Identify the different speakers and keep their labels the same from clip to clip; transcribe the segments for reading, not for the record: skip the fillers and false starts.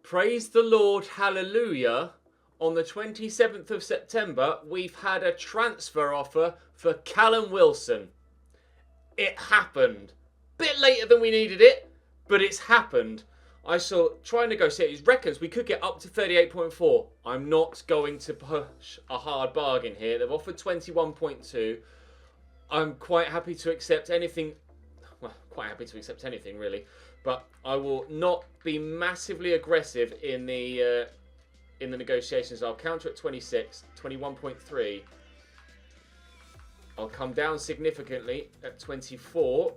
Speaker 1: Praise the Lord, hallelujah. On the 27th of September, we've had a transfer offer for Callum Wilson. It happened. Bit later than we needed it, but it's happened. I saw, try and negotiate, he reckons we could get up to 38.4. I'm not going to push a hard bargain here. They've offered 21.2. I'm quite happy to accept anything. Well, quite happy to accept anything, really. But I will not be massively aggressive in the negotiations. I'll counter at 26, 21.3. I'll come down significantly at 24.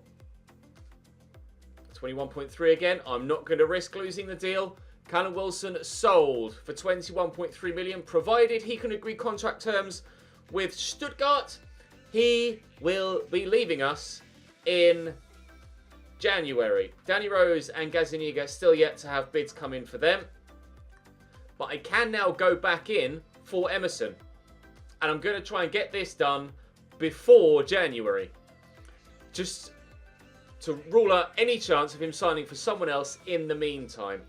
Speaker 1: 21.3 again. I'm not going to risk losing the deal. Callum Wilson sold for 21.3 million, provided he can agree contract terms with Stuttgart. He will be leaving us in January. Danny Rose and Gazaniga still yet to have bids come in for them. But I can now go back in for Emerson. And I'm going to try and get this done before January. Just to rule out any chance of him signing for someone else in the meantime.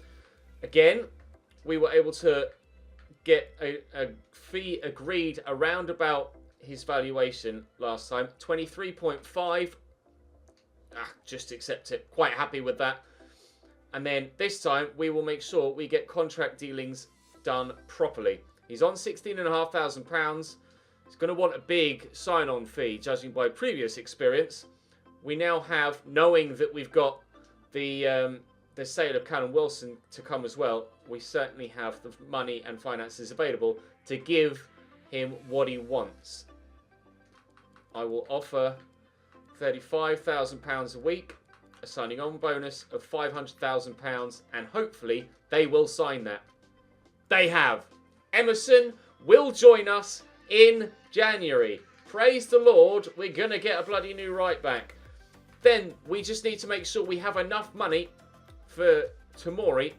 Speaker 1: Again, we were able to get a fee agreed around about his valuation last time. 23.5. Just accept it. Quite happy with that. And then this time, we will make sure we get contract dealings done properly. He's on £16,500. He's going to want a big sign-on fee, judging by previous experience. We now have, knowing that we've got the sale of Callum Wilson to come as well, we certainly have the money and finances available to give him what he wants. I will offer £35,000 a week, a signing on bonus of £500,000, and hopefully they will sign that. They have. Emerson will join us in January. Praise the Lord, we're going to get a bloody new right back. Then we just need to make sure we have enough money for Tomori,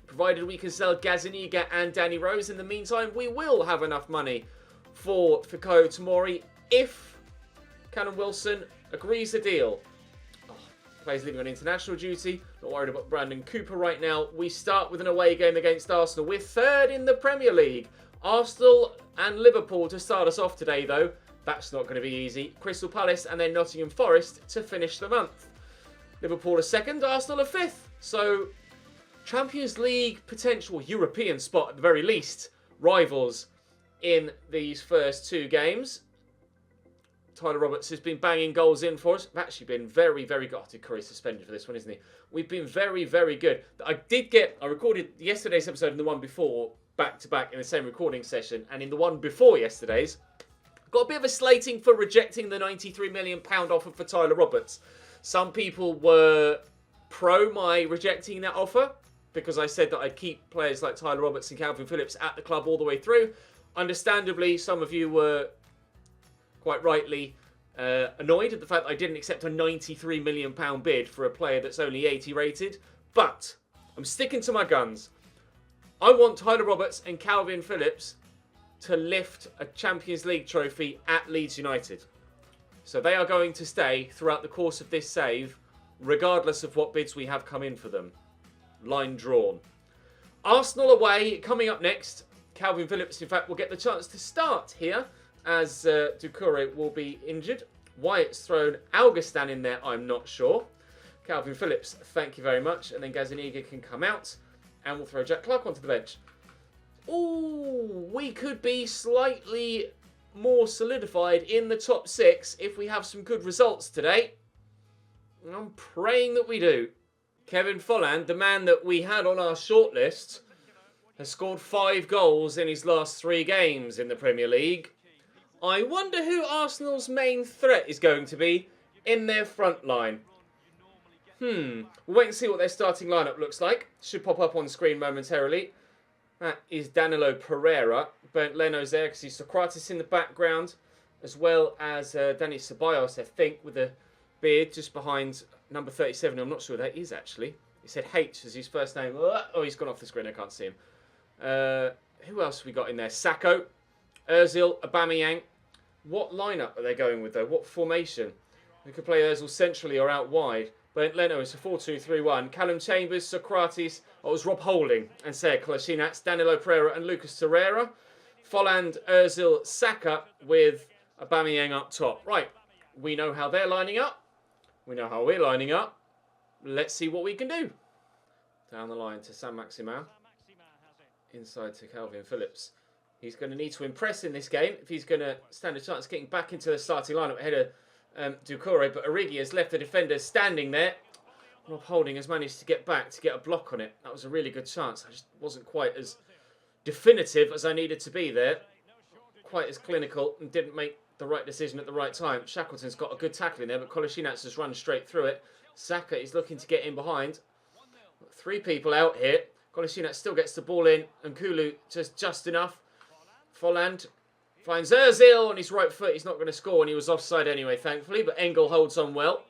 Speaker 1: provided we can sell Gazaniga and Danny Rose. In the meantime, we will have enough money for Fikayo Tomori if Callum Wilson agrees the deal. Players leaving on international duty. Not worried about Brandon Cooper right now. We start with an away game against Arsenal. We're third in the Premier League. Arsenal and Liverpool to start us off today, though. That's not going to be easy. Crystal Palace and then Nottingham Forest to finish the month. Liverpool are second, Arsenal are fifth. So, Champions League potential European spot at the very least. Rivals in these first two games. Tyler Roberts has been banging goals in for us. We've actually been very, very good. Curry's suspended for this one, isn't he? We've been very, very good. I recorded yesterday's episode and the one before back-to-back in the same recording session. And in the one before yesterday's, got a bit of a slating for rejecting the £93 million offer for Tyler Roberts. Some people were pro my rejecting that offer because I said that I'd keep players like Tyler Roberts and Calvin Phillips at the club all the way through. Understandably, some of you were quite rightly annoyed at the fact that I didn't accept a £93 million bid for a player that's only 80 rated. But I'm sticking to my guns. I want Tyler Roberts and Calvin Phillips to lift a Champions League trophy at Leeds United. So they are going to stay throughout the course of this save, regardless of what bids we have come in for them. Line drawn. Arsenal away, coming up next. Calvin Phillips, in fact, will get the chance to start here, as Doucouré will be injured. Wyatt's thrown Augustin in there, I'm not sure. Calvin Phillips, thank you very much. And then Gazaniga can come out, and we'll throw Jack Clark onto the bench. Ooh, we could be slightly more solidified in the top six if we have some good results today. I'm praying that we do. Kevin Folland, the man that we had on our shortlist, has scored 5 goals in his last 3 games in the Premier League. I wonder who Arsenal's main threat is going to be in their front line. We'll wait and see what their starting lineup looks like. Should pop up on screen momentarily. That is Danilo Pereira. Bernd Leno's there because he's Socrates in the background, as well as Dani Ceballos, I think, with a beard just behind number 37. I'm not sure that is, actually. He said H as his first name. Oh, he's gone off the screen. I can't see him. Who else have we got in there? Sakho, Ozil, Aubameyang. What lineup are they going with, though? What formation? We could play Ozil centrally or out wide. But Leno is a 4-2-3-1. Callum Chambers, Socrates, it was Rob Holding and Sarah Kolasinac, Danilo Pereira and Lucas Torreira. Folland, Ozil, Saka with Aubameyang up top. Right, we know how they're lining up. We know how we're lining up. Let's see what we can do. Down the line to Saint-Maximin. Inside to Calvin Phillips. He's going to need to impress in this game if he's going to stand a chance of getting back into the starting lineup ahead of Doucouré. But Origi has left the defender standing there. Rob Holding has managed to get back to get a block on it. That was a really good chance. I just wasn't quite as definitive as I needed to be there. Quite as clinical and didn't make the right decision at the right time. Shackleton's got a good tackle in there, but Kolasinac has run straight through it. Saka is looking to get in behind. 3 people out here. Kolasinac still gets the ball in, and Kulu just enough. Folland finds Ozil on his right foot. He's not going to score, and he was offside anyway, thankfully, but Engel holds on well.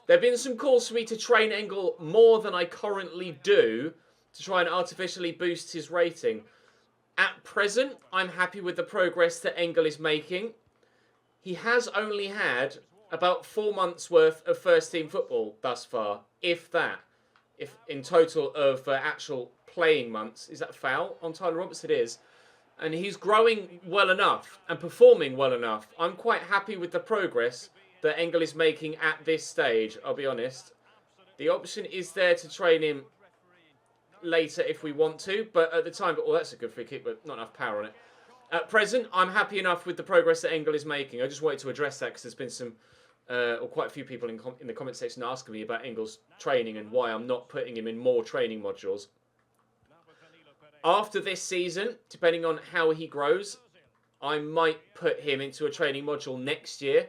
Speaker 1: There have been some calls for me to train Engel more than I currently do to try and artificially boost his rating. At present, I'm happy with the progress that Engel is making. He has only had about 4 months' worth of first-team football thus far, if that. If in total of actual playing months. Is that a foul on Tyler Roberts? It is. And he's growing well enough and performing well enough. I'm quite happy with the progress that Engel is making at this stage, I'll be honest. The option is there to train him later if we want to, but at the time, oh, that's a good free kick, but not enough power on it. At present, I'm happy enough with the progress that Engel is making. I just wanted to address that because there's been some, or quite a few people in the comment section asking me about Engel's training and why I'm not putting him in more training modules. After this season, depending on how he grows, I might put him into a training module next year.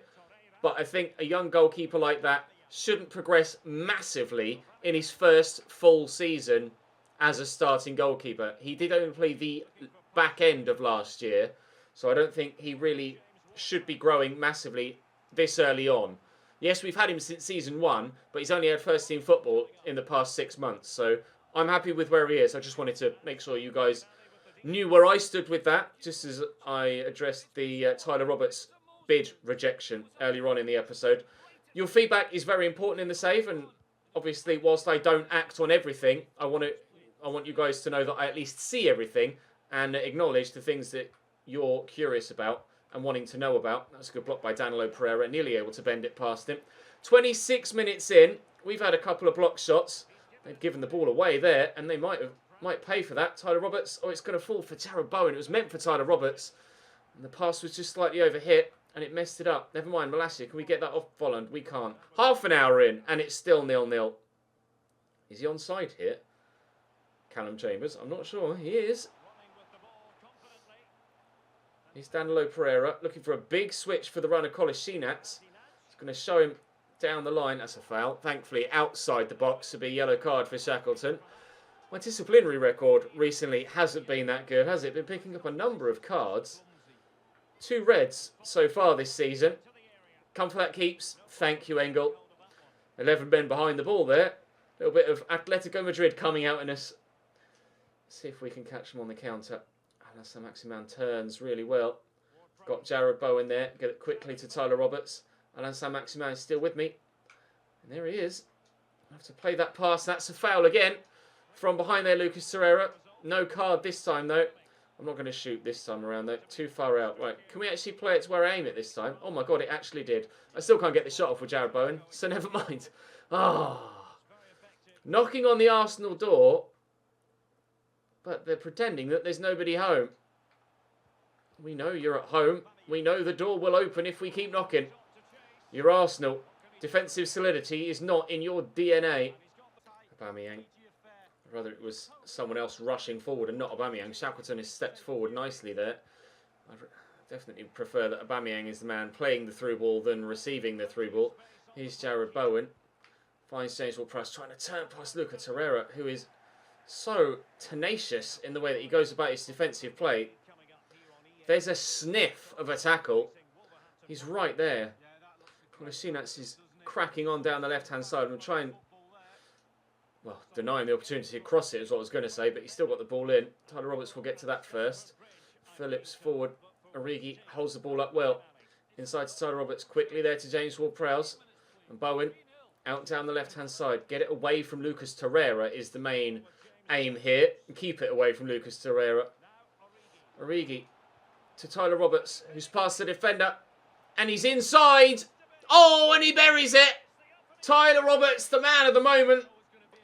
Speaker 1: But I think a young goalkeeper like that shouldn't progress massively in his first full season as a starting goalkeeper. He did only play the back end of last year, so I don't think he really should be growing massively this early on. Yes, we've had him since season 1, but he's only had first team football in the past 6 months. So I'm happy with where he is. I just wanted to make sure you guys knew where I stood with that, just as I addressed the Tyler Roberts bid rejection earlier on in the episode. Your feedback is very important in the save, and obviously, whilst I don't act on everything, I want you guys to know that I at least see everything and acknowledge the things that you're curious about and wanting to know about. That's a good block by Danilo Pereira, nearly able to bend it past him. 26 minutes in, we've had a couple of block shots. They've given the ball away there, and they might pay for that. Tyler Roberts, oh, it's going to fall for Jared Bowen. It was meant for Tyler Roberts, and the pass was just slightly overhit, and it messed it up. Never mind, Malacia, can we get that off Folland? We can't. Half an hour in, and it's still 0-0. Is he onside here? Callum Chambers, I'm not sure. He is. He's Danilo Pereira, looking for a big switch for the runner, Kolasinac. He's going to show him down the line. That's a foul. Thankfully, outside the box to be a yellow card for Shackleton. My disciplinary record recently hasn't been that good, has it? Been picking up a number of cards. 2 reds so far this season. Come for that keeps. Thank you, Engel. 11 men behind the ball there. A little bit of Atletico Madrid coming out in us. See if we can catch them on the counter. Saint-Maximin turns really well. Got Jared Bowen there. Get it quickly to Tyler Roberts. Saint-Maximin is still with me. And there he is. I have to play that pass. That's a foul again. From behind there, Lucas Torreira. No card this time, though. I'm not going to shoot this time around, though. Too far out. Right, can we actually play it to where I aim it this time? Oh, my God, it actually did. I still can't get the shot off with Jared Bowen, so never mind. Knocking on the Arsenal door, but they're pretending that there's nobody home. We know you're at home. We know the door will open if we keep knocking. You're Arsenal. Defensive solidity is not in your DNA. Aubameyang. Rather it was someone else rushing forward and not Aubameyang. Shackleton has stepped forward nicely there. I definitely prefer that Aubameyang is the man playing the through ball than receiving the through ball. Here's Jared Bowen. Finds James Ward-Prowse trying to turn past Lucas Torreira, who is so tenacious in the way that he goes about his defensive play. There's a sniff of a tackle. He's right there. Kolasinac is cracking on down the left-hand side and trying, well, denying the opportunity to cross it is what I was going to say, but he's still got the ball in. Tyler Roberts will get to that first. Phillips forward. Origi holds the ball up well. Inside to Tyler Roberts quickly there to James Ward-Prowse. And Bowen Out down the left-hand side. Get it away from Lucas Torreira is the main aim here. Keep it away from Lucas Torreira. Origi to Tyler Roberts, who's past the defender. And he's inside. Oh, and he buries it. Tyler Roberts, the man of the moment,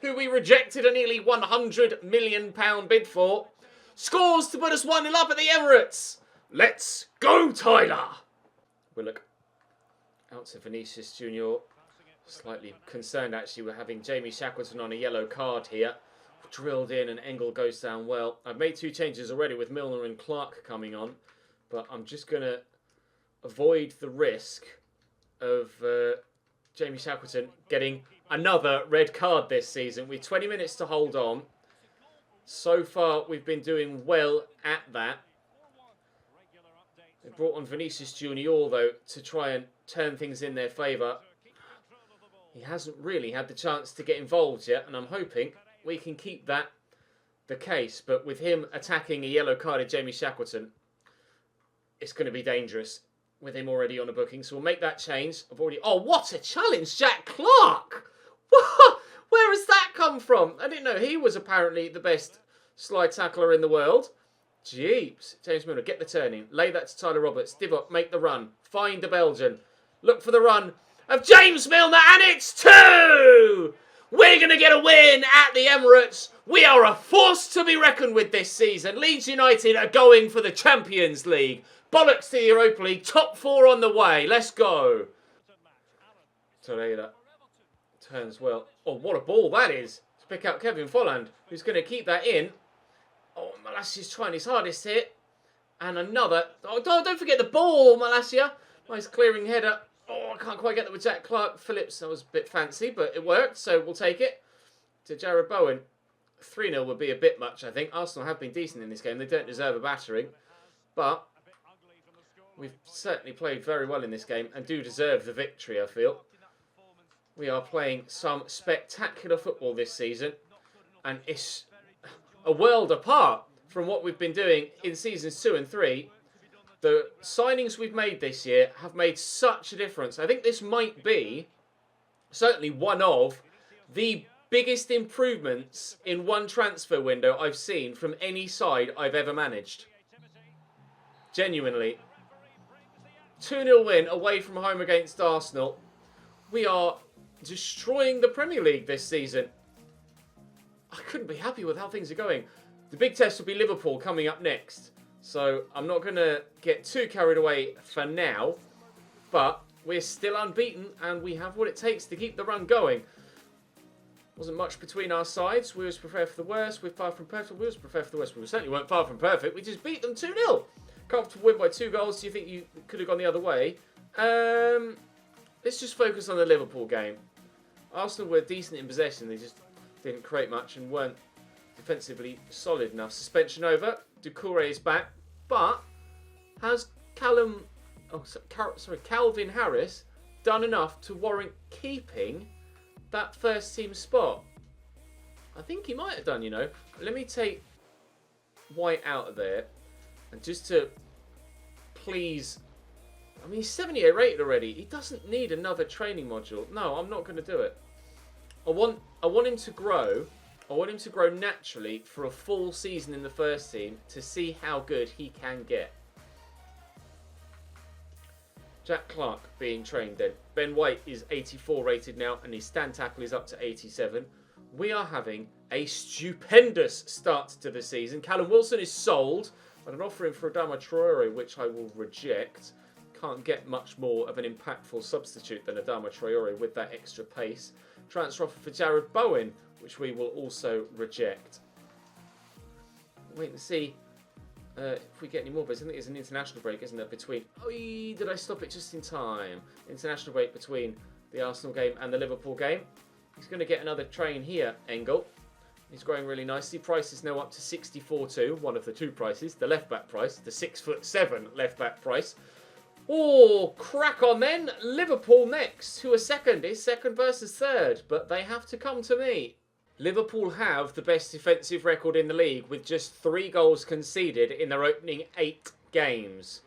Speaker 1: who we rejected a nearly £100 million bid for, scores to put us 1-0 up at the Emirates. Let's go, Tyler. Willock out to Vinicius Junior. Slightly concerned, actually, with having Jamie Shackleton on a yellow card here. Drilled in and Engel goes down well. I've made 2 changes already with Milner and Clark coming on. But I'm just going to avoid the risk of Jamie Shackleton getting another red card this season. With 20 minutes to hold on. So far, we've been doing well at that. They brought on Vinicius Junior, though, to try and turn things in their favour. He hasn't really had the chance to get involved yet, and I'm hoping we can keep that the case. But with him attacking a yellow-carded Jamie Shackleton, it's going to be dangerous with him already on a booking. So we'll make that change. Oh, what a challenge, Jack Clark! Where has that come from? I didn't know he was apparently the best slide tackler in the world. Jeeps. James Milner, get the turning. Lay that to Tyler Roberts. Div up, make the run. Find the Belgian. Look for the run of James Milner, and it's 2! We're going to get a win at the Emirates. We are a force to be reckoned with this season. Leeds United are going for the Champions League. Bollocks to the Europa League. Top 4 on the way. Let's go. Torreira turns well. Oh, what a ball that is. To pick out Kevin Folland, who's going to keep that in. Oh, Malassia's trying his hardest here. And another. Oh, don't forget the ball, Malassia. Nice clearing header. Oh, I can't quite get that with Jack Clark. Phillips, that was a bit fancy, but it worked, so we'll take it. To Jared Bowen. 3-0 would be a bit much, I think. Arsenal have been decent in this game. They don't deserve a battering. But we've certainly played very well in this game and do deserve the victory, I feel. We are playing some spectacular football this season. And it's a world apart from what we've been doing in seasons 2 and 3. The signings we've made this year have made such a difference. I think this might be certainly one of the biggest improvements in one transfer window I've seen from any side I've ever managed. Genuinely. 2-0 win away from home against Arsenal. We are destroying the Premier League this season. I couldn't be happy with how things are going. The big test will be Liverpool coming up next. So I'm not going to get too carried away for now. But we're still unbeaten and we have what it takes to keep the run going. Wasn't much between our sides. We was prepared for the worst. We're far from perfect. We was prepared for the worst. We certainly weren't far from perfect. We just beat them 2-0. Comfortable win by 2 goals. Do you think you could have gone the other way? Let's just focus on the Liverpool game. Arsenal were decent in possession. They just didn't create much and weren't defensively solid enough. Suspension over. Doucouré is back. But has Calvin Harris done enough to warrant keeping that first team spot? I think he might have done, you know. Let me take White out of there. And just to please... I mean, he's 78 rated already. He doesn't need another training module. No, I'm not going to do it. I want him to grow. I want him to grow naturally for a full season in the first team to see how good he can get. Jack Clark being trained then. Ben White is 84 rated now and his stand tackle is up to 87. We are having a stupendous start to the season. Callum Wilson is sold. But an offering for Adama Traore, which I will reject. Can't get much more of an impactful substitute than Adama Traore with that extra pace. Transfer offer for Jared Bowen, which we will also reject. Wait and see if we get any more. But I think there's an international break, isn't there? Between... Oh, did I stop it just in time? International break between the Arsenal game and the Liverpool game. He's going to get another train here, Engel. He's growing really nicely. Price is now up to 64.2. One of the 2 prices. The left-back price. The 6'7" left-back price. Oh, crack on then. Liverpool next. Who are second? It's second versus third. But they have to come to me. Liverpool have the best defensive record in the league with just 3 goals conceded in their opening 8 games.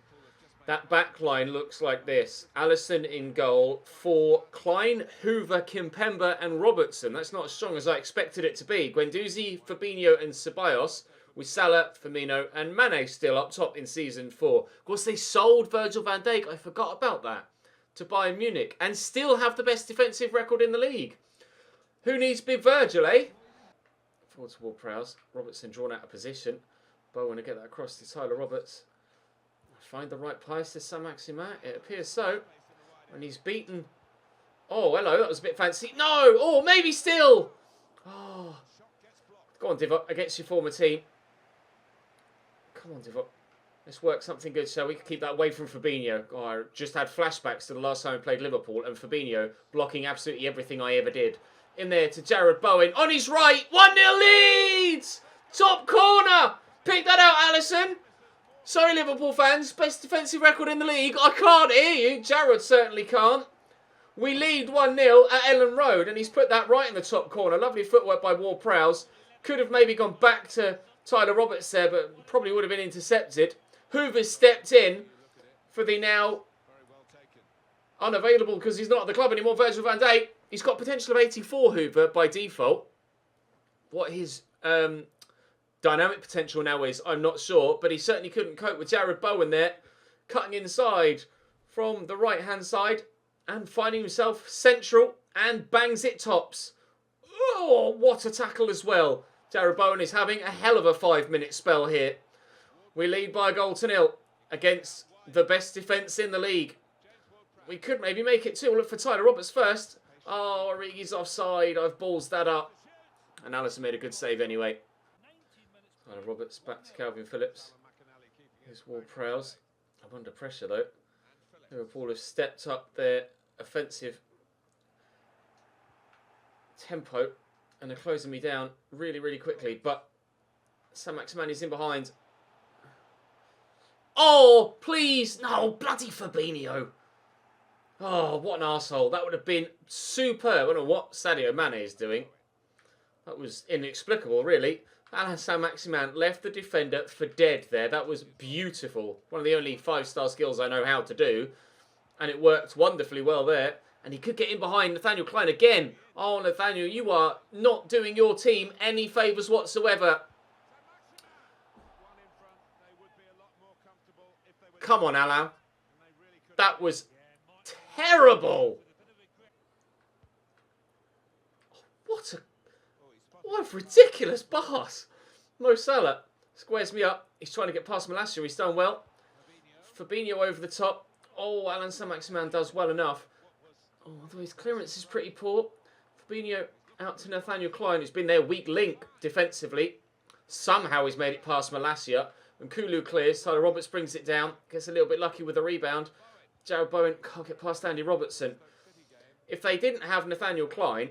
Speaker 1: That back line looks like this. Alisson in goal for Klein, Hoover, Kimpembe and Robertson. That's not as strong as I expected it to be. Guendouzi, Fabinho and Ceballos with Salah, Firmino and Mane still up top in season 4. Of course, they sold Virgil van Dijk. I forgot about that. To Bayern Munich. And still have the best defensive record in the league. Who needs big Virgil, eh? Forward to Ward-Prowse. Robertson drawn out of position. Bowen to get that across to Tyler Roberts. Find the right pass to Saint-Maximin. It appears so. And he's beaten. Oh, hello. That was a bit fancy. No! Oh, maybe still! Oh. Go on, Divock. Against your former team. Come on, Divock. Let's work something good so we can keep that away from Fabinho. Oh, I just had flashbacks to the last time I played Liverpool and Fabinho blocking absolutely everything I ever did. In there to Jared Bowen. On his right. 1-0 Leeds! Top corner! Pick that out, Alisson. Sorry, Liverpool fans. Best defensive record in the league. I can't hear you. Jared certainly can't. We lead 1-0 at Ellen Road, and he's put that right in the top corner. Lovely footwork by Ward-Prowse. Could have maybe gone back to Tyler Roberts there, but probably would have been intercepted. Hoover stepped in for the now unavailable, because he's not at the club anymore, Virgil van Dijk. He's got potential of 84, Hoover, by default. What his dynamic potential now is, I'm not sure, but he certainly couldn't cope with Jared Bowen there, cutting inside from the right-hand side and finding himself central and bangs it tops. Oh, what a tackle as well. Jared Bowen is having a hell of a 5-minute spell here. We lead by a goal to 0 against the best defence in the league. We could maybe make it 2. We'll look for Tyler Roberts first. Oh, Origi's offside. I've ballsed that up. And Alisson made a good save anyway. Tyler Roberts back to Calvin Phillips. Here's Ward-Prowse. I'm under pressure though. Liverpool have stepped up their offensive tempo and they're closing me down really, really quickly. But Saint-Maximin is in behind. Oh, please. No, bloody Fabinho. Oh, what an arsehole. That would have been superb. I don't know what Sadio Mane is doing. That was inexplicable, really. Alain Saint-Maximin left the defender for dead there. That was beautiful. One of the only 5-star skills I know how to do. And it worked wonderfully well there. And he could get in behind Nathaniel Klein again. Oh, Nathaniel, you are not doing your team any favours whatsoever. Come on, Alain. That was terrible. What a ridiculous pass. Mo Salah squares me up. He's trying to get past Malacia. He's done well. Fabinho over the top. Oh, Alain Saint-Maximin does well enough. Oh, although his clearance is pretty poor. Fabinho out to Nathaniel Klein, who's been their weak link defensively. Somehow he's made it past Malacia. And Kulu clears. Tyler Roberts brings it down. Gets a little bit lucky with the rebound. Jared Bowen can't get past Andy Robertson. If they didn't have Nathaniel Klein,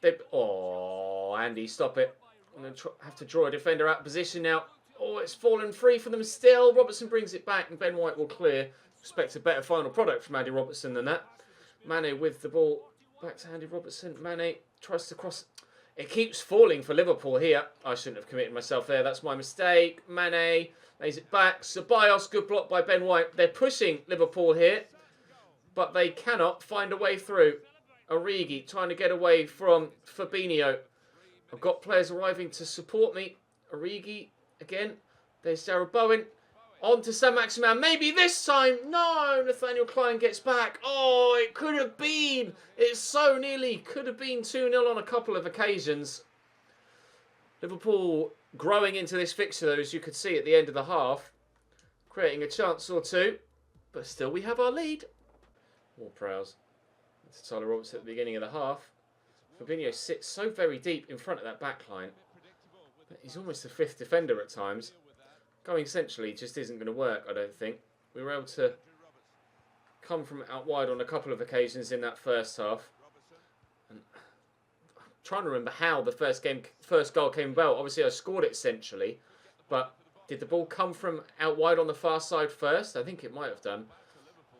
Speaker 1: they'd... Oh, Andy, stop it. I'm going to have to draw a defender out of position now. Oh, it's fallen free for them still. Robertson brings it back and Ben White will clear. Expect a better final product from Andy Robertson than that. Mane with the ball. Back to Andy Robertson. Mane tries to cross. It keeps falling for Liverpool here. I shouldn't have committed myself there. That's my mistake. Mane lays it back. Ceballos, good block by Ben White. They're pushing Liverpool here, but they cannot find a way through. Origi trying to get away from Fabinho. I've got players arriving to support me. Origi again. There's Jared Bowen. On to Saint-Maximin. Maybe this time. No, Nathaniel Klein gets back. Oh, it could have been. It so nearly could have been 2-0 on a couple of occasions. Liverpool growing into this fixture, though, as you could see at the end of the half. Creating a chance or two. But still, we have our lead. Ward-Prowse. To Tyler Roberts at the beginning of the half. Fabinho sits so very deep in front of that back line. He's almost the 5th defender at times. Going centrally just isn't going to work, I don't think. We were able to come from out wide on a couple of occasions in that first half. And I'm trying to remember how the first goal came about. Obviously, I scored it centrally, but did the ball come from out wide on the far side first? I think it might have done.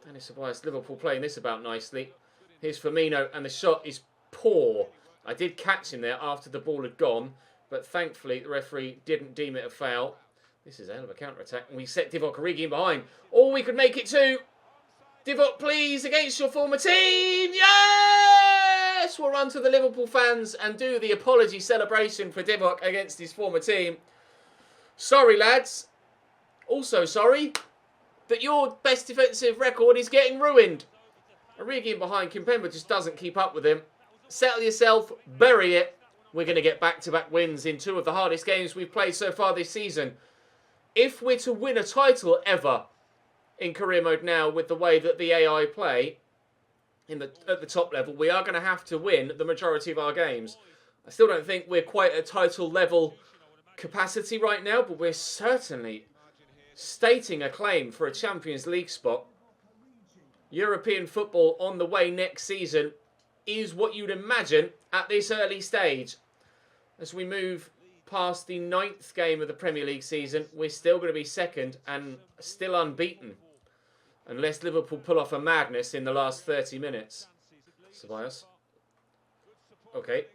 Speaker 1: Dennis Ceballos, Liverpool playing this about nicely. Here's Firmino, and the shot is poor. I did catch him there after the ball had gone, but thankfully the referee didn't deem it a foul. This is a hell of a counter-attack. And we set Divock Origi in behind. Or we could make it 2. Divock, please, against your former team. Yes! We'll run to the Liverpool fans and do the apology celebration for Divock against his former team. Sorry, lads. Also sorry that your best defensive record is getting ruined. Origi in behind. Kimpembe just doesn't keep up with him. Settle yourself. Bury it. We're going to get back-to-back wins in 2 of the hardest games we've played so far this season. If we're to win a title ever in career mode now with the way that the AI play at the top level, we are going to have to win the majority of our games. I still don't think we're quite at title level capacity right now, but we're certainly stating a claim for a Champions League spot. European football on the way next season is what you'd imagine at this early stage. As we move past the 9th game of the Premier League season, we're still going to be second and still unbeaten. Unless Liverpool pull off a madness in the last 30 minutes. Ceballos. Okay.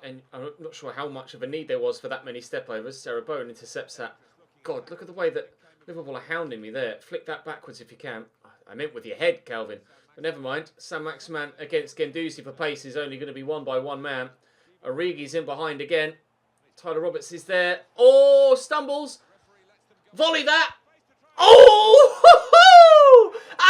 Speaker 1: I'm not sure how much of a need there was for that many step-overs. Sarah Bowen intercepts that. God, look at the way that Liverpool are hounding me there. Flick that backwards if you can. I meant with your head, Calvin. But never mind. Saint-Maximin against Guendouzi for pace is only going to be won by one man. Origi's in behind again. Tyler Roberts is there. Oh, stumbles. Volley that. Oh!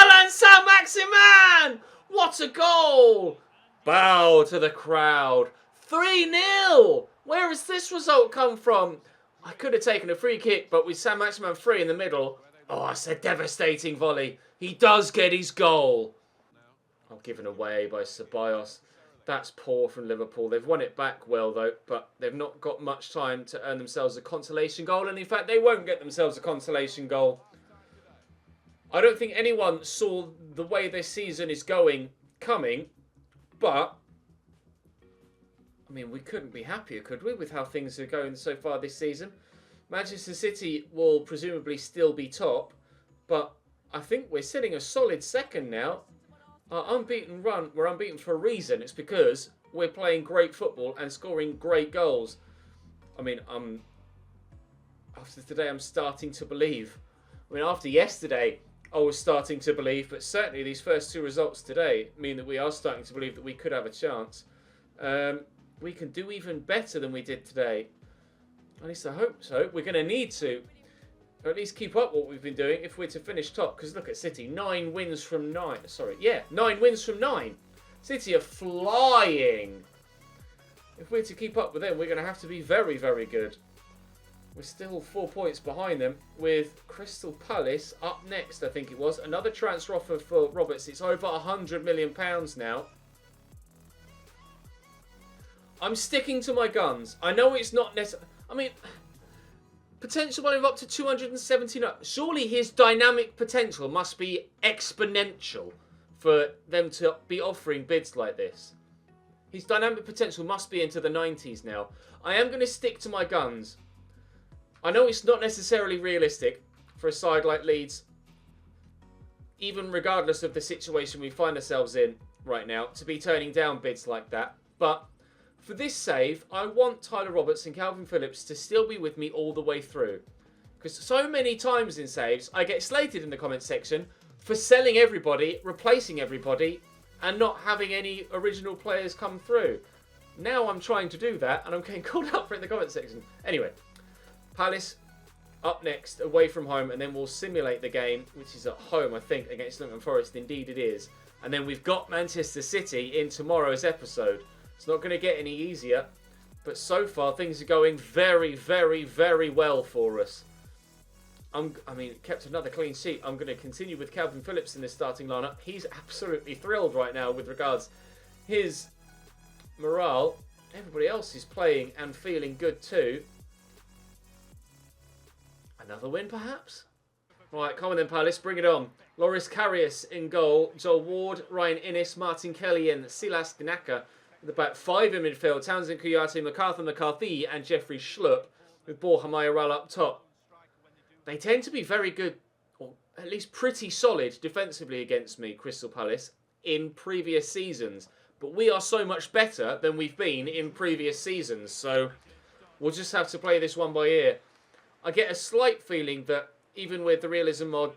Speaker 1: Alain Saint-Maximin! What a goal! Bow to the crowd. 3-0! Where has this result come from? I could have taken a free kick, but with Saint-Maximin free in the middle. Oh, it's a devastating volley. He does get his goal. Oh, given away by Ceballos. That's poor from Liverpool. They've won it back well, though, but they've not got much time to earn themselves a consolation goal. And in fact, they won't get themselves a consolation goal. I don't think anyone saw the way this season is going coming, but I mean, we couldn't be happier, could we, with how things are going so far this season? Manchester City will presumably still be top, but I think we're sitting a solid second now. Our unbeaten run, we're unbeaten for a reason. It's because we're playing great football and scoring great goals. I mean, after today, I'm starting to believe. I mean, after yesterday, I was starting to believe, but certainly these first 2 results today mean that we are starting to believe that we could have a chance. We can do even better than we did today. At least I hope so. We're going to need to, or at least keep up what we've been doing if we're to finish top. Because look at City, 9 wins from 9. Sorry, yeah, 9 wins from 9. City are flying. If we're to keep up with them, we're going to have to be very, very good. We're still 4 points behind them with Crystal Palace up next, I think it was. Another transfer offer for Roberts. It's over £100 million now. I'm sticking to my guns. I know it's not necessary. I mean, potential value of up to 279. Surely his dynamic potential must be exponential for them to be offering bids like this. His dynamic potential must be into the 90s now. I am going to stick to my guns. I know it's not necessarily realistic for a side like Leeds, even regardless of the situation we find ourselves in right now, to be turning down bids like that. But for this save, I want Tyler Roberts and Calvin Phillips to still be with me all the way through. Because so many times in saves, I get slated in the comments section for selling everybody, replacing everybody, and not having any original players come through. Now I'm trying to do that, and I'm getting called out for it in the comments section. Anyway. Palace up next, away from home, and then we'll simulate the game, which is at home, I think, against Nottingham Forest. Indeed it is. And then we've got Manchester City in tomorrow's episode. It's not going to get any easier, but so far things are going very, very, very well for us. Kept another clean sheet. I'm going to continue with Calvin Phillips in the starting lineup. He's absolutely thrilled right now with regards his morale. Everybody else is playing and feeling good too. Another win, perhaps? Right, come on then, Palace. Bring it on. Loris Karius in goal. Joel Ward, Ryan Innes, Martin Kelly and Silas Dinaka. With about 5 in midfield. Townsend Kouyaté, McCarthy and Jeffrey Schlupp. With Borja Mayoral up top. They tend to be very good, or at least pretty solid defensively against me, Crystal Palace, in previous seasons. But we are so much better than we've been in previous seasons. So we'll just have to play this one by ear. I get a slight feeling that even with the realism mod,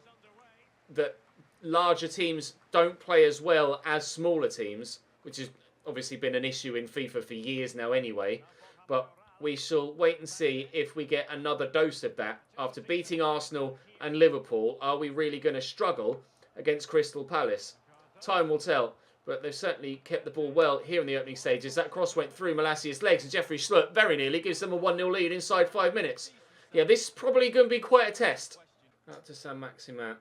Speaker 1: that larger teams don't play as well as smaller teams, which has obviously been an issue in FIFA for years now anyway. But we shall wait and see if we get another dose of that. After beating Arsenal and Liverpool, are we really going to struggle against Crystal Palace? Time will tell. But they've certainly kept the ball well here in the opening stages. That cross went through Malassia's legs, and Jeffrey Schlupp very nearly gives them a 1-0 lead inside 5 minutes. Yeah, this is probably going to be quite a test. Out to Saint-Maximin.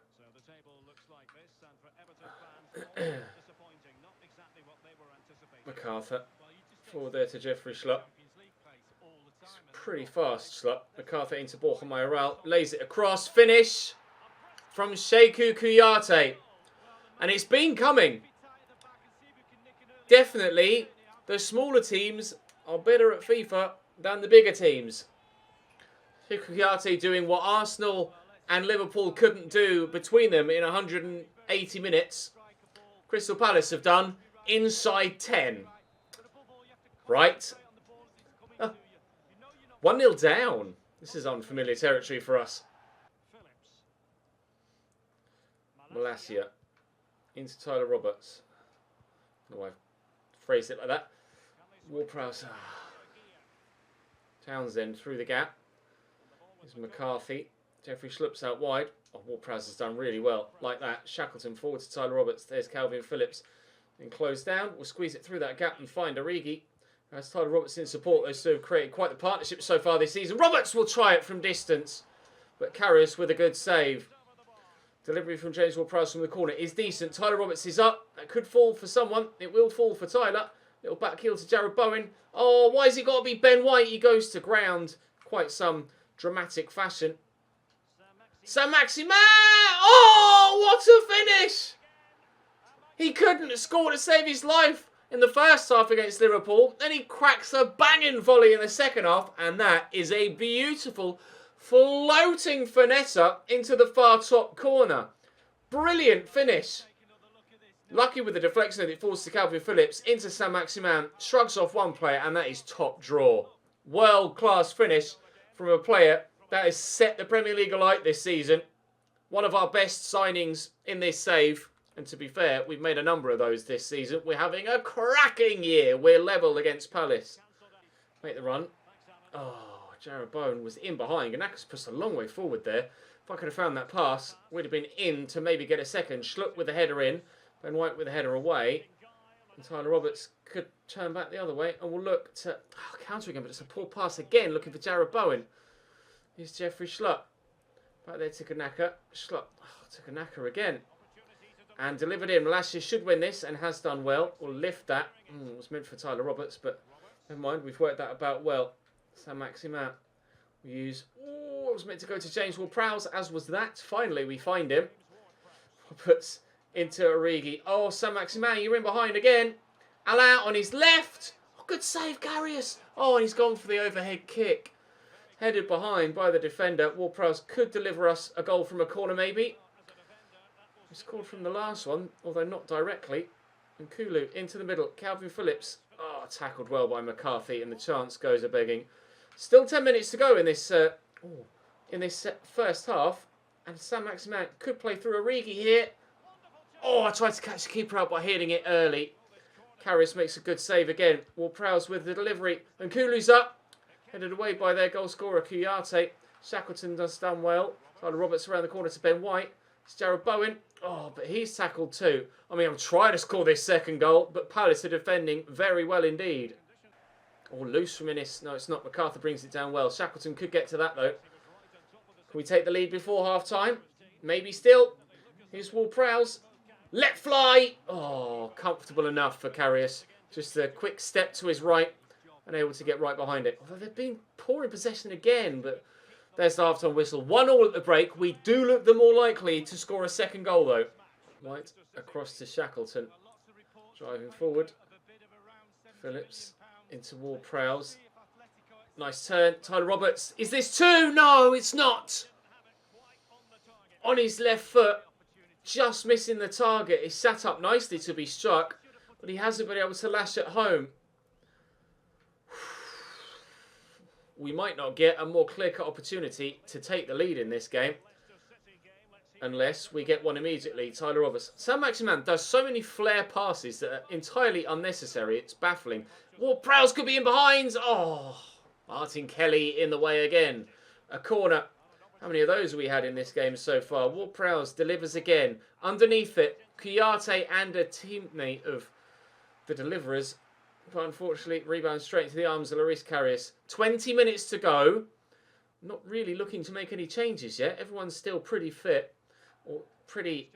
Speaker 1: MacArthur. Forward there to Jeffrey Schlupp. Pretty fast, Schlupp. MacArthur into Borja Mayoral. Lays it across. Finish from Sekou Kouyaté. And it's been coming. Definitely, the smaller teams are better at FIFA than the bigger teams. Sekou Kouyaté doing what Arsenal and Liverpool couldn't do between them in 180 minutes. Crystal Palace have done inside 10. Right. 1-0 down. This is unfamiliar territory for us. Malassia into Tyler Roberts. Oh, I've phrased it like that. Ward-Prowse. Townsend through the gap. There's McCarthy. Jeffrey Schlupp's out wide. Oh, Ward-Prowse has done really well. Like that. Shackleton forward to Tyler Roberts. There's Calvin Phillips. And close down. We'll squeeze it through that gap and find Origi. As Tyler Roberts in support, those two have created quite the partnership so far this season. Roberts will try it from distance. But Karius with a good save. Delivery from James Ward-Prowse from the corner is decent. Tyler Roberts is up. That could fall for someone. It will fall for Tyler. Little back heel to Jared Bowen. Oh, why has it got to be Ben White? He goes to ground. Quite some dramatic fashion. Saint-Maximin! Oh, what a finish! He couldn't have scored to save his life in the first half against Liverpool. Then he cracks a banging volley in the second half. And that is a beautiful floating finessa into the far top corner. Brilliant finish. Lucky with the deflection that it falls to Calvin Phillips into Saint-Maximin. Shrugs off one player and that is top draw. World-class finish from a player that has set the Premier League alight this season. One of our best signings in this save. And to be fair, we've made a number of those this season. We're having a cracking year. We're level against Palace. Make the run. Oh, Jared Bowen was in behind. Ganakas pushed a long way forward there. If I could have found that pass, we'd have been in to maybe get a second. Schlupp with the header in. Ben White with the header away. And Tyler Roberts could turn back the other way. And we'll look to counter again, but it's a poor pass again, looking for Jared Bowen. Here's Jeffrey Schlupp. Back there to Kanaka. Schlupp to Kanaka again. And delivered in. Malasia should win this and has done well. We'll lift that. It was meant for Tyler Roberts, but never mind. We've worked that about well. Saint-Maximin. We use... Oh, it was meant to go to James Ward-Prowse, as was that. Finally, we find him. Puts into Origi. Oh, Saint-Maximin, you're in behind again. Alain on his left. Oh, good save, Karius. Oh, and he's gone for the overhead kick. Headed behind by the defender. Ward-Prowse could deliver us a goal from a corner, maybe. He scored from the last one, although not directly. And Kulu into the middle. Calvin Phillips. Oh, tackled well by McCarthy, and the chance goes a-begging. Still 10 minutes to go in this first half. And Saint-Maximin could play through Origi here. Oh, I tried to catch the keeper out by hitting it early. Karius makes a good save again. Ward-Prowse with the delivery. And Kulu's up. Headed away by their goal scorer, Kouyaté. Shackleton does done well. Tyler Roberts around the corner to Ben White. It's Jared Bowen. Oh, but he's tackled too. I mean, I'm trying to score this second goal, but Palace are defending very well indeed. Oh, loose from Innis. No, it's not. MacArthur brings it down well. Shackleton could get to that, though. Can we take the lead before half-time? Maybe still. Here's Ward-Prowse. Let fly. Oh, comfortable enough for Karius. Just a quick step to his right and able to get right behind it. Although they've been poor in possession again, but there's the half-time whistle. 1-1 at the break. We do look the more likely to score a second goal, though. Right, across to Shackleton. Driving forward. Phillips into Ward-Prowse. Nice turn. Tyler Roberts. Is this two? No, it's not. On his left foot. Just missing the target. He's sat up nicely to be struck, but he hasn't been able to lash it home. we might not get a more clear-cut opportunity to take the lead in this game. Unless we get one immediately. Tyler Roberts. Saint-Maximin does so many flare passes that are entirely unnecessary. It's baffling. Ward-Prowse could be in behind. Oh, Martin Kelly in the way again. A corner. How many of those have we had in this game so far? Ward-Prowse delivers again. Underneath it, Kouyaté and a teammate of the deliverers. But unfortunately, rebound straight into the arms of Lloris Karius. 20 minutes to go. Not really looking to make any changes yet. Everyone's still pretty fit. Or pretty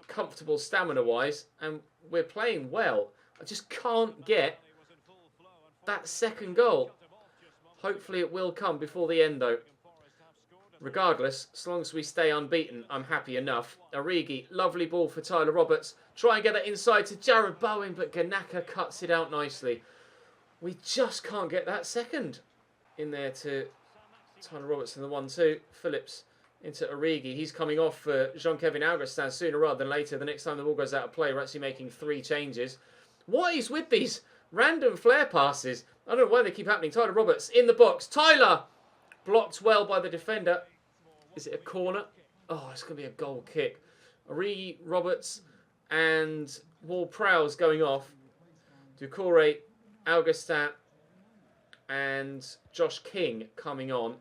Speaker 1: comfortable stamina-wise. And we're playing well. I just can't get that second goal. Hopefully it will come before the end, though. Regardless, as long as we stay unbeaten, I'm happy enough. Origi, lovely ball for Tyler Roberts. Try and get that inside to Jared Bowen, but Ganaka cuts it out nicely. We just can't get that second in there to Tyler Roberts in the 1-2. Phillips into Origi. He's coming off for Jean-Kevin Augustin sooner rather than later. The next time the ball goes out of play, we're actually making 3 changes. What is with these random flare passes? I don't know why they keep happening. Tyler Roberts in the box. Tyler! Blocked well by the defender. Is it a corner? Oh, it's going to be a goal kick. Origi, Roberts and Ward-Prowse going off. Doucouré, Augustin and Josh King coming on.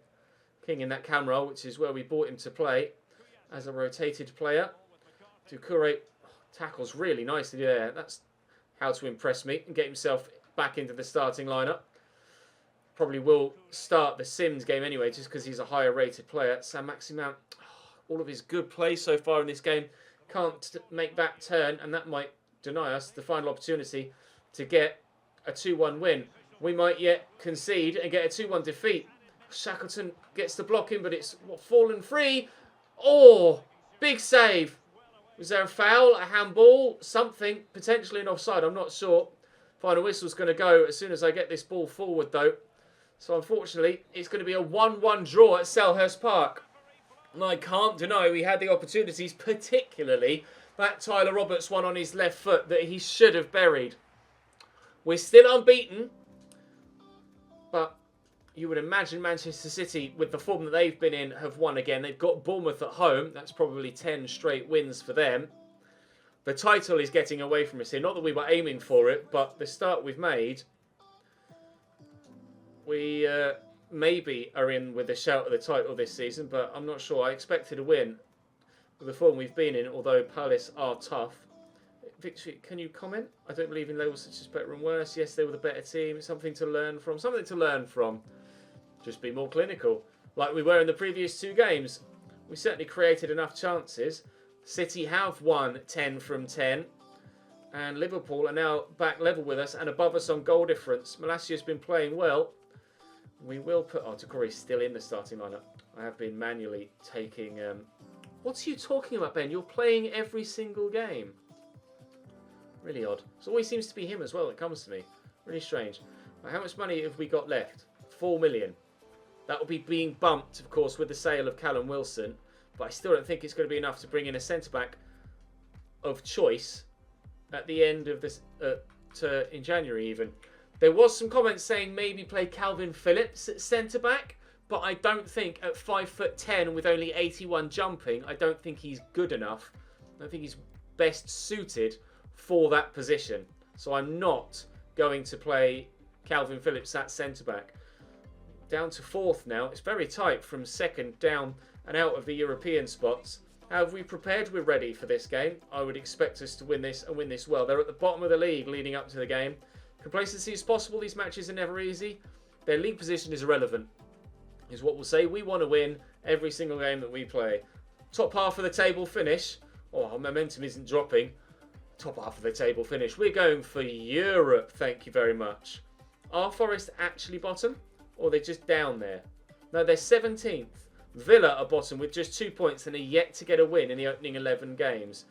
Speaker 1: King in that camera, which is where we bought him to play as a rotated player. Doucouré tackles really nicely there. That's how to impress me and get himself back into the starting lineup. Probably will start the Sims game anyway, just because he's a higher rated player. Saint-Maximin, all of his good play so far in this game, can't make that turn, and that might deny us the final opportunity to get a 2-1 win. We might yet concede and get a 2-1 defeat. Shackleton gets the block in, but it's fallen free. Oh, big save. Was there a foul, a handball, something, potentially an offside, I'm not sure. Final whistle's going to go as soon as I get this ball forward, though. So unfortunately, it's going to be a 1-1 draw at Selhurst Park. And I can't deny we had the opportunities, particularly that Tyler Roberts one on his left foot that he should have buried. We're still unbeaten, but you would imagine Manchester City, with the form that they've been in, have won again. They've got Bournemouth at home. That's probably 10 straight wins for them. The title is getting away from us here. Not that we were aiming for it, but the start we've made, we maybe are in with a shout at the title this season, but I'm not sure. I expected a win with the form we've been in, although Palace are tough. Victory, can you comment? I don't believe in labels such as better and worse. Yes, they were the better team. Something to learn from. Something to learn from. Just be more clinical. Like we were in the previous 2 games. We certainly created enough chances. City have won 10 from 10. And Liverpool are now back level with us and above us on goal difference. Malasia's been playing well. We will put... Oh, Doucouré still in the starting lineup. I have been manually taking... What are you talking about, Ben? You're playing every single game. Really odd. It always seems to be him as well that comes to me. Really strange. Right, how much money have we got left? 4 million. That will be being bumped, of course, with the sale of Callum Wilson. But I still don't think it's going to be enough to bring in a centre-back of choice at the end of this... in January, even. There was some comments saying maybe play Calvin Phillips at centre-back. But I don't think at 5'10" with only 81 jumping, I don't think he's good enough. I don't think he's best suited for that position. So I'm not going to play Calvin Phillips at centre-back. Down to 4th now. It's very tight from 2nd down and out of the European spots. How have we prepared? We're ready for this game. I would expect us to win this and win this well. They're at the bottom of the league leading up to the game. Complacency is possible. These matches are never easy. Their league position is irrelevant, is what we'll say. We want to win every single game that we play. Top half of the table finish. Oh, our momentum isn't dropping. Top half of the table finish. We're going for Europe, thank you very much. Are Forest actually bottom? Or are they just down there? No, they're 17th. Villa are bottom with just 2 points and are yet to get a win in the opening 11 games.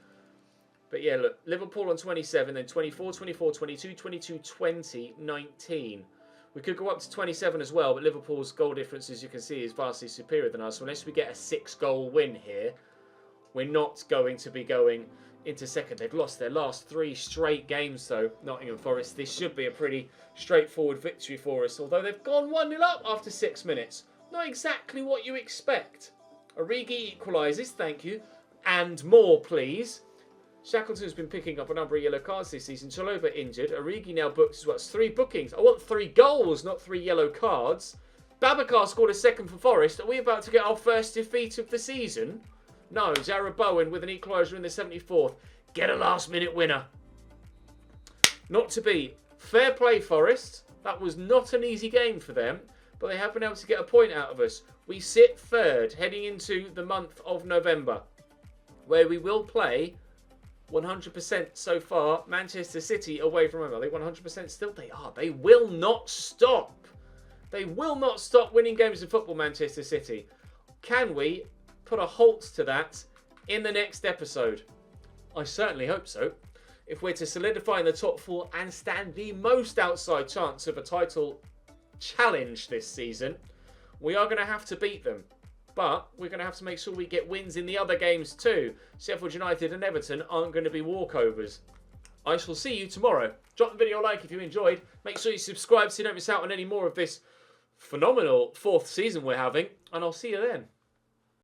Speaker 1: But yeah, look, Liverpool on 27, then 24, 24, 22, 22, 20, 19. We could go up to 27 as well, but Liverpool's goal difference, as you can see, is vastly superior than us. So unless we get a 6-goal win here, we're not going to be going into second. They've lost their last 3 straight games, though, Nottingham Forest. This should be a pretty straightforward victory for us, although they've gone 1-0 up after 6 minutes. Not exactly what you expect. Origi equalises, thank you. And more, please. Shackleton's been picking up a number of yellow cards this season. Chalobah injured. Origi now booked as well. It's 3 bookings. I want 3 goals, not 3 yellow cards. Babacar scored a second for Forest. Are we about to get our first defeat of the season? No, Jarrod Bowen with an equaliser in the 74th. Get a last-minute winner. Not to be. Fair play, Forest. That was not an easy game for them, but they have been able to get a point out of us. We sit third, heading into the month of November, where we will play 100% so far Manchester City away from home. Are they 100% still? They are. They will not stop. They will not stop winning games of football, Manchester City. Can we put a halt to that in the next episode? I certainly hope so. If we're to solidify in the top 4 and stand the most outside chance of a title challenge this season, we are going to have to beat them. But we're going to have to make sure we get wins in the other games too. Sheffield United and Everton aren't going to be walkovers. I shall see you tomorrow. Drop the video a like if you enjoyed. Make sure you subscribe so you don't miss out on any more of this phenomenal 4th season we're having. And I'll see you then.